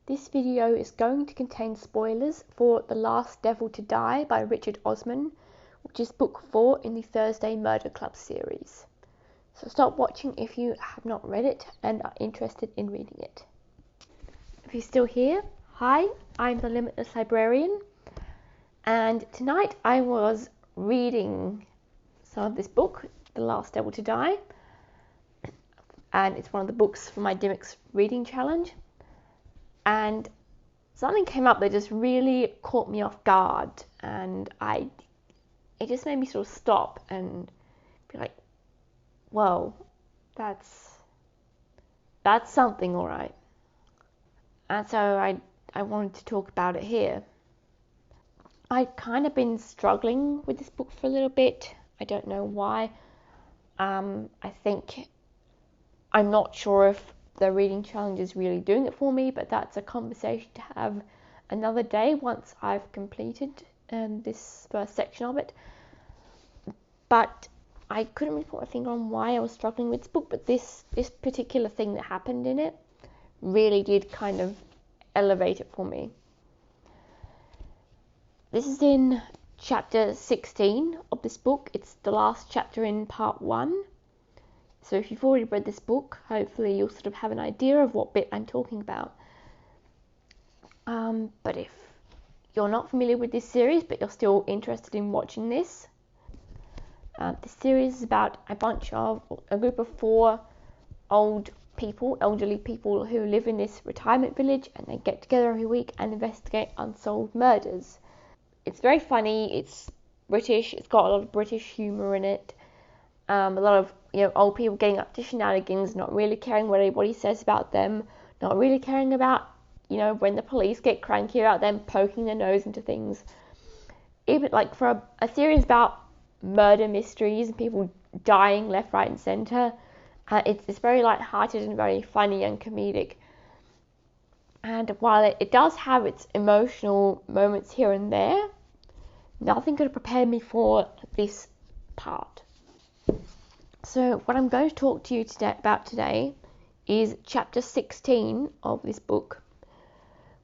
This video is going to contain spoilers for The Last Devil to Die by Richard Osman, which is book 4 in the Thursday Murder Club series. So stop watching if you have not read it and are interested in reading it. If you're still here, hi, I'm the Limitless Librarian, and tonight I was reading some of this book, The Last Devil to Die, and it's one of the books for my Dimmicks reading challenge. And something came up that just really caught me off guard, and it just made me sort of stop and be like, whoa, that's something, all right. And so I wanted to talk about it here. I'd kind of been struggling with this book for a little bit. I don't know why. I think I'm not sure if the reading challenge is really doing it for me, but that's a conversation to have another day once I've completed this first section of it. But I couldn't really put my finger on why I was struggling with this book, but this particular thing that happened in it really did kind of elevate it for me. This is in chapter 16 of this book. It's the last chapter in part 1. So if you've already read this book, hopefully you'll sort of have an idea of what bit I'm talking about. But if you're not familiar with this series, but you're still interested in watching this, this series is about a group of 4 elderly people who live in this retirement village, and they get together every week and investigate unsolved murders. It's very funny, it's British, it's got a lot of British humour in it. A lot of old people getting up to shenanigans, not really caring what anybody says about them, not really caring about, when the police get cranky about them poking their nose into things. Even like for a series about murder mysteries and people dying left, right and centre, it's very lighthearted and very funny and comedic. And while it does have its emotional moments here and there, nothing could have prepared me for this part. So what I'm going to talk to you about today is chapter 16 of this book,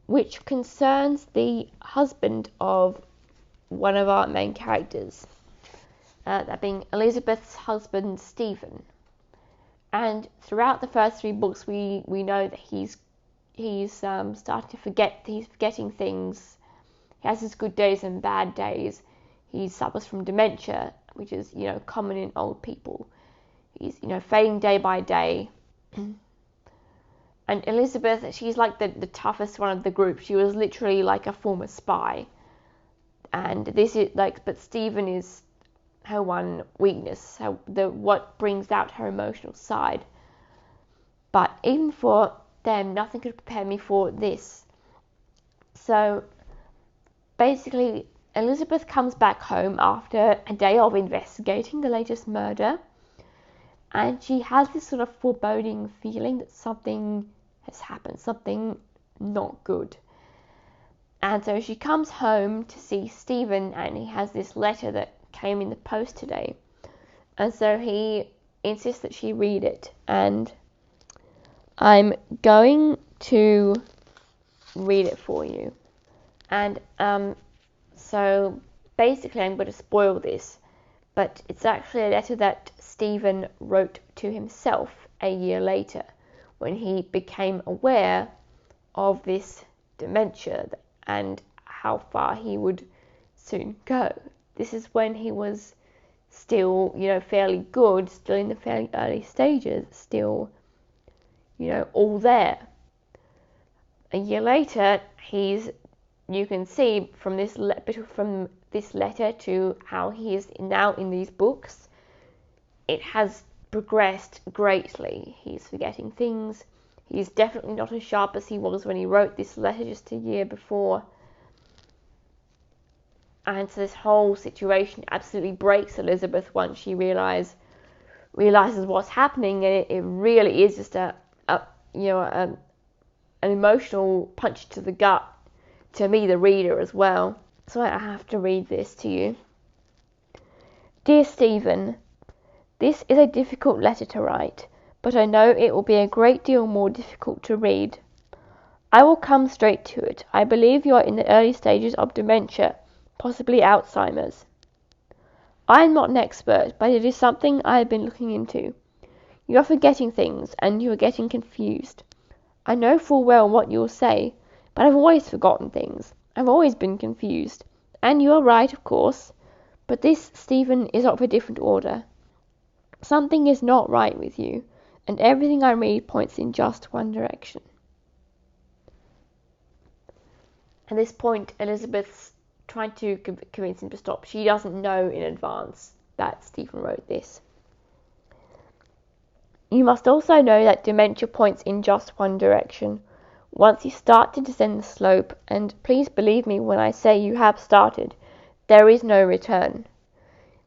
which concerns the husband of one of our main characters, that being Elizabeth's husband, Stephen. And throughout the first 3 books, we know that he's starting to forget. He's forgetting things. He has his good days and bad days. He suffers from dementia, which is common in old people. He's fading day by day. And Elizabeth, she's like the toughest one of the group. She was literally like a former spy. And this is but Stephen is her one weakness, what brings out her emotional side. But even for them, nothing could prepare me for this. So basically, Elizabeth comes back home after a day of investigating the latest murder, and she has this sort of foreboding feeling that something has happened, something not good. And so she comes home to see Stephen, and he has this letter that came in the post today. And so he insists that she read it, and I'm going to read it for you. And so basically I'm going to spoil this, but it's actually a letter that Stephen wrote to himself a year later when he became aware of this dementia and how far he would soon go. This is when he was still, fairly good, still in the fairly early stages, still, all there. A year later, you can see from this letter to how he is now in these books, it has progressed greatly. He's forgetting things. He's definitely not as sharp as he was when he wrote this letter just a year before. And so this whole situation absolutely breaks Elizabeth once she realizes what's happening, and it really is just an emotional punch to the gut to me, the reader, as well. So I have to read this to you. Dear Stephen, this is a difficult letter to write, but I know it will be a great deal more difficult to read. I will come straight to it. I believe you are in the early stages of dementia, possibly Alzheimer's. I am not an expert, but it is something I have been looking into. You are forgetting things, and you are getting confused. I know full well what you will say, but I've always forgotten things. I've always been confused. And you are right, of course. But this, Stephen, is of a different order. Something is not right with you, and everything I read points in just one direction. At this point, Elizabeth's trying to convince him to stop. She doesn't know in advance that Stephen wrote this. You must also know that dementia points in just one direction. Once you start to descend the slope, and please believe me when I say you have started, there is no return.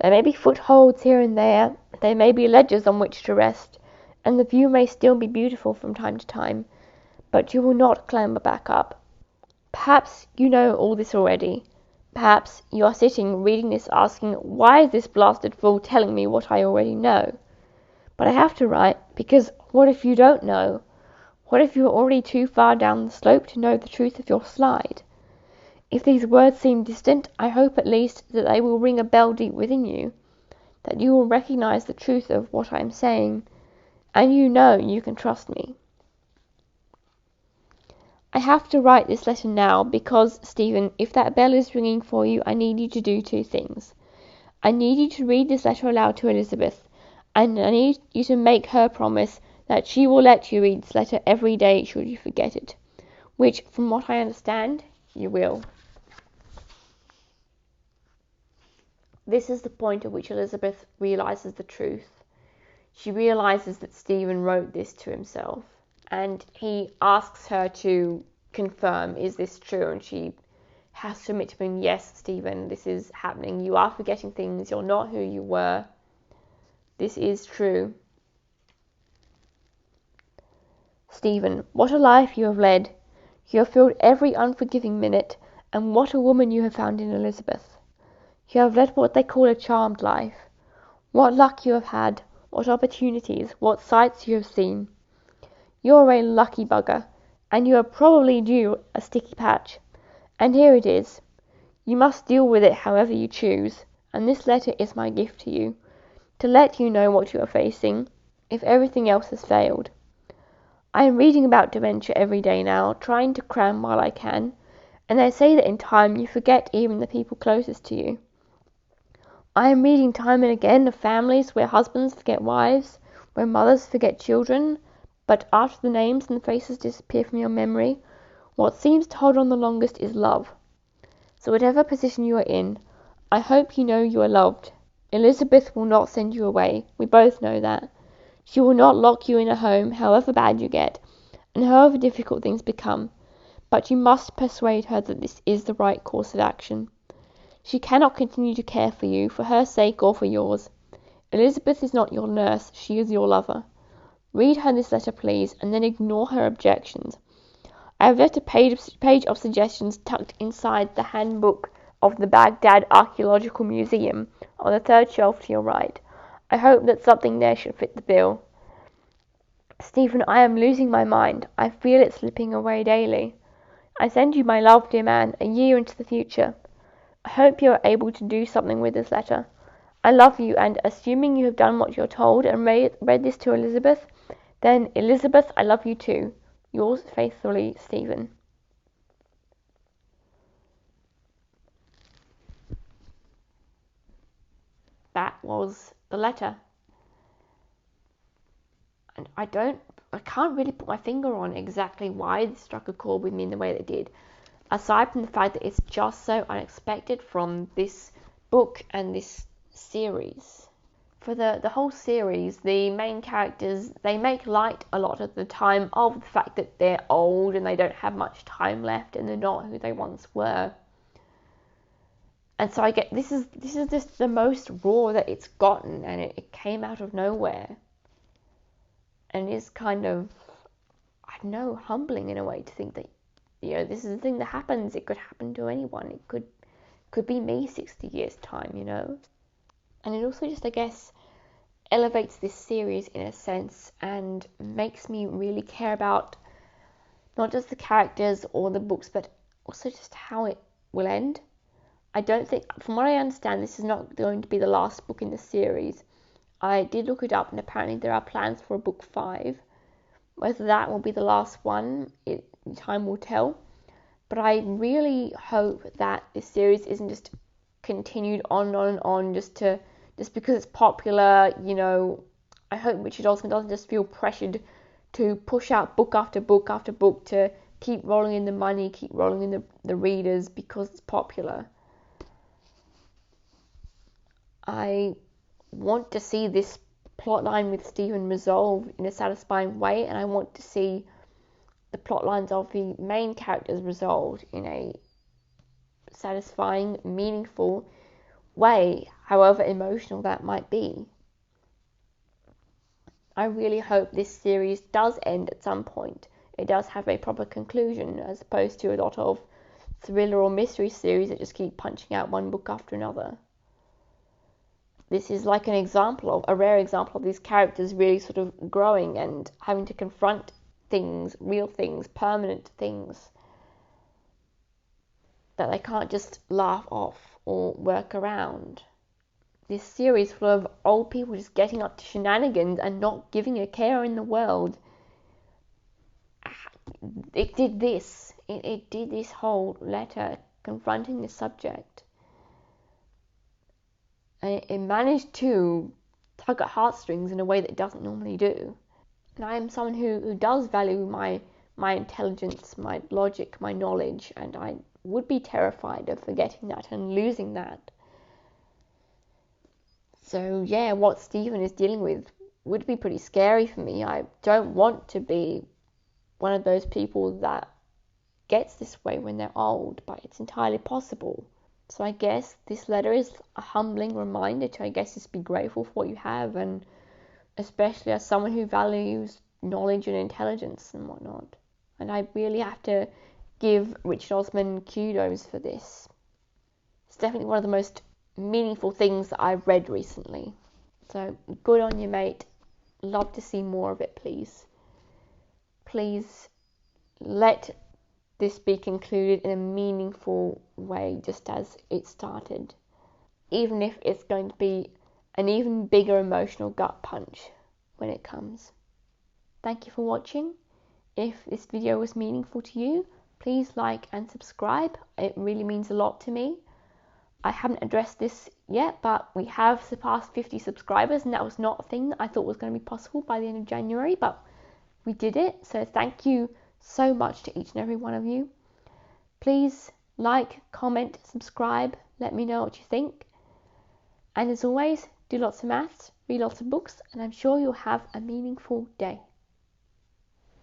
There may be footholds here and there may be ledges on which to rest, and the view may still be beautiful from time to time, but you will not clamber back up. Perhaps you know all this already. Perhaps you are sitting reading this asking, why is this blasted fool telling me what I already know? But I have to write, because what if you don't know? What if you are already too far down the slope to know the truth of your slide? If these words seem distant, I hope at least that they will ring a bell deep within you, that you will recognize the truth of what I am saying, and you know you can trust me. I have to write this letter now because, Stephen, if that bell is ringing for you, I need you to do two things. I need you to read this letter aloud to Elizabeth, and I need you to make her promise that she will let you read this letter every day should you forget it, which, from what I understand, you will. This is the point at which Elizabeth realizes the truth. She realizes that Stephen wrote this to himself, and he asks her to confirm, is this true? And she has to admit to him, yes, Stephen, this is happening. You are forgetting things. You're not who you were. This is true. Stephen, what a life you have led. You have filled every unforgiving minute, and what a woman you have found in Elizabeth. You have led what they call a charmed life. What luck you have had, what opportunities, what sights you have seen. You are a lucky bugger, and you are probably due a sticky patch. And here it is. You must deal with it however you choose, and this letter is my gift to you, to let you know what you are facing, if everything else has failed. I am reading about dementia every day now, trying to cram while I can, and they say that in time you forget even the people closest to you. I am reading time and again of families where husbands forget wives, where mothers forget children, but after the names and faces disappear from your memory, what seems to hold on the longest is love. So whatever position you are in, I hope you know you are loved. Elizabeth will not send you away. We both know that. She will not lock you in a home, however bad you get, and however difficult things become. But you must persuade her that this is the right course of action. She cannot continue to care for you, for her sake or for yours. Elizabeth is not your nurse, she is your lover. Read her this letter, please, and then ignore her objections. I have left a page of suggestions tucked inside the handbook of the Baghdad Archaeological Museum on the third shelf to your right. I hope that something there should fit the bill. Stephen, I am losing my mind. I feel it slipping away daily. I send you my love, dear man, a year into the future. I hope you are able to do something with this letter. I love you, and assuming you have done what you're told and read this to Elizabeth, then, Elizabeth, I love you too. Yours faithfully, Stephen. That was the letter. And I can't really put my finger on exactly why this struck a chord with me in the way that it did. Aside from the fact that it's just so unexpected from this book and this series. For the whole series, the main characters, they make light a lot of the time of the fact that they're old and they don't have much time left and they're not who they once were. And so I get, this is just the most raw that it's gotten, and it came out of nowhere. And it is kind of, I don't know, humbling in a way to think that, this is the thing that happens. It could happen to anyone. It could be me 60 years' time, And it also just, I guess, elevates this series in a sense and makes me really care about not just the characters or the books, but also just how it will end. I don't think, from what I understand, this is not going to be the last book in the series. I did look it up, and apparently there are plans for a book 5. Whether that will be the last one, time will tell. But I really hope that this series isn't just continued on and on and on just because it's popular. You know, I hope Richard Osman doesn't just feel pressured to push out book after book after book to keep rolling in the money, keep rolling in the readers because it's popular. I want to see this plotline with Stephen resolved in a satisfying way, and I want to see the plot lines of the main characters resolved in a satisfying, meaningful way, however emotional that might be. I really hope this series does end at some point. It does have a proper conclusion, as opposed to a lot of thriller or mystery series that just keep punching out one book after another. This is like a rare example of these characters really sort of growing and having to confront things, real things, permanent things that they can't just laugh off or work around. This series full of old people just getting up to shenanigans and not giving a care in the world. It did this. It did this whole letter confronting the subject. And it managed to tug at heartstrings in a way that it doesn't normally do. And I am someone who does value my intelligence, my logic, my knowledge, and I would be terrified of forgetting that and losing that. So yeah, what Stephen is dealing with would be pretty scary for me. I don't want to be one of those people that gets this way when they're old, but it's entirely possible. So I guess this letter is a humbling reminder to, just be grateful for what you have, and especially as someone who values knowledge and intelligence and whatnot. And I really have to give Richard Osman kudos for this. It's definitely one of the most meaningful things that I've read recently. So good on you, mate. Love to see more of it, please. Please let this be concluded in a meaningful way, just as it started. Even if it's going to be an even bigger emotional gut punch when it comes. Thank you for watching. If this video was meaningful to you, please like and subscribe. It really means a lot to me. I haven't addressed this yet, but we have surpassed 50 subscribers, and that was not a thing that I thought was going to be possible by the end of January, but we did it. So thank you so much to each and every one of you. Please like, comment, subscribe, let me know what you think. And as always, do lots of maths, read lots of books, and I'm sure you'll have a meaningful day.